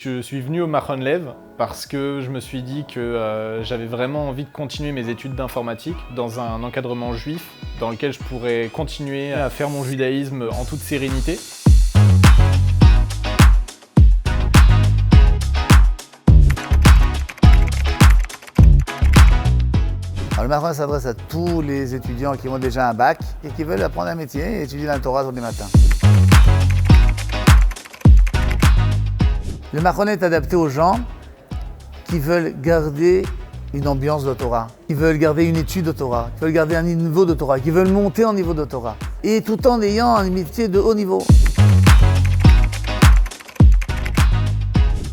Je suis venu au Machon Lev parce que je me suis dit que j'avais vraiment envie de continuer mes études d'informatique dans un encadrement juif dans lequel je pourrais continuer à faire mon judaïsme en toute sérénité. Alors, le Machon s'adresse à tous les étudiants qui ont déjà un bac et qui veulent apprendre un métier et étudier la Torah tous les matins. Le Machon est adapté aux gens qui veulent garder une ambiance de Torah, qui veulent garder une étude de Torah, qui veulent garder un niveau de Torah, qui veulent monter en niveau de Torah, et tout en ayant un métier de haut niveau.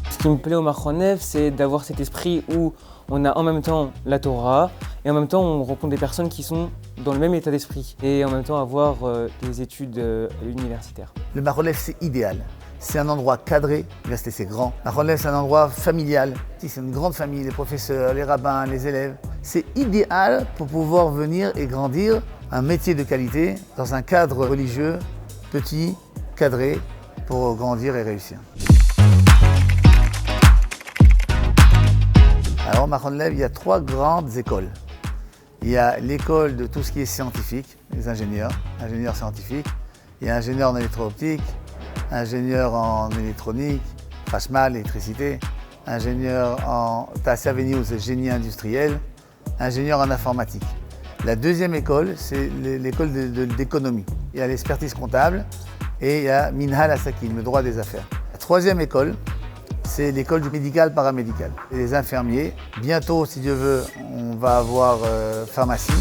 Ce qui me plaît au Machon Lev, c'est d'avoir cet esprit où on a en même temps la Torah et en même temps on rencontre des personnes qui sont dans le même état d'esprit et en même temps avoir des études universitaires. Le Machon Lev, c'est idéal. C'est un endroit cadré, l'université c'est grand. Machon Lev, c'est un endroit familial. C'est une grande famille, les professeurs, les rabbins, les élèves. C'est idéal pour pouvoir venir et grandir un métier de qualité dans un cadre religieux petit, cadré, pour grandir et réussir. Alors au Machon Lev, il y a 3 grandes écoles. Il y a l'école de tout ce qui est scientifique, les ingénieurs scientifiques. Il y a ingénieur en électro-optique, ingénieur en électronique, Khashmal, électricité, ingénieur en Taassia Veni, c'est génie industriel, ingénieur en informatique. La deuxième école, c'est l'école d'économie. Il y a l'expertise comptable et il y a Minhal Asakim, le droit des affaires. La troisième école, c'est l'école du médical-paramédical. Et les infirmiers, bientôt, si Dieu veut, on va avoir pharmacie.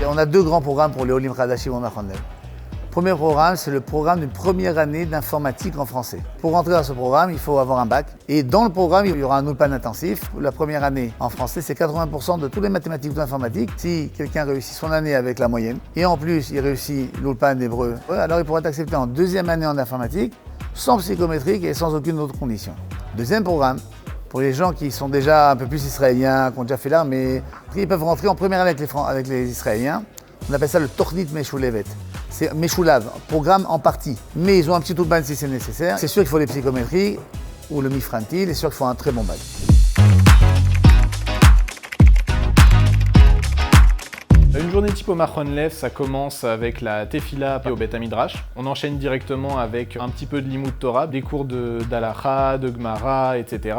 On a 2 grands programmes pour les Olim Chadashim au Machon Lev. Le premier programme, c'est le programme d'une première année d'informatique en français. Pour rentrer dans ce programme, il faut avoir un bac. Et dans le programme, il y aura un ulpan intensif. La première année en français, c'est 80% de toutes les mathématiques d'informatique. Si quelqu'un réussit son année avec la moyenne, et en plus, il réussit l'ulpan hébreu, alors il pourra être accepté en deuxième année en informatique, sans psychométrique et sans aucune autre condition. Deuxième programme, pour les gens qui sont déjà un peu plus israéliens, qui ont déjà fait l'armée, ils peuvent rentrer en première année avec les Israéliens. On appelle ça le Tornit Meshulevet. C'est Meshulav, programme en partie. Mais ils ont un petit ulpan si c'est nécessaire. C'est sûr qu'il faut les psychométries ou le mifrantil, et sûr qu'il faut un très bon bac. Une journée type au Machon Lev, ça commence avec la tefila au Beth Midrash. On enchaîne directement avec un petit peu de Limud Torah, des cours d'Halacha, de Gemara, etc.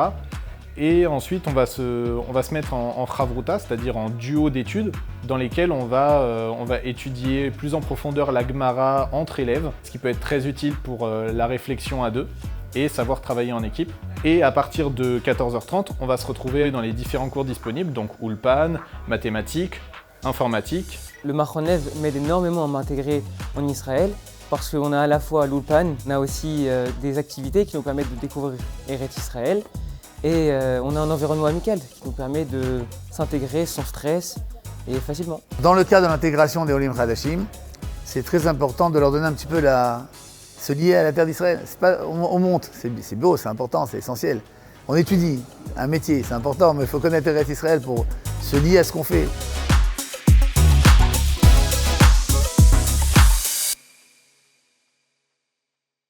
Et ensuite, on va se mettre en chavruta, c'est-à-dire en duo d'études, dans lesquelles on va étudier plus en profondeur la Gemara entre élèves, ce qui peut être très utile pour la réflexion à 2 et savoir travailler en équipe. Et à partir de 14h30, on va se retrouver dans les différents cours disponibles, donc ulpan, mathématiques, informatique. Le Machon Lev m'aide énormément à m'intégrer en Israël parce qu'on a à la fois l'ulpan, on a aussi des activités qui nous permettent de découvrir Eretz Israël et on a un environnement amical qui nous permet de s'intégrer sans stress et facilement. Dans le cas de l'intégration des Olim Chadashim, c'est très important de leur donner un petit peu se lier à la terre d'Israël. On monte, c'est beau, c'est important, c'est essentiel. On étudie un métier, c'est important, mais il faut connaître Eretz Israël pour se lier à ce qu'on fait.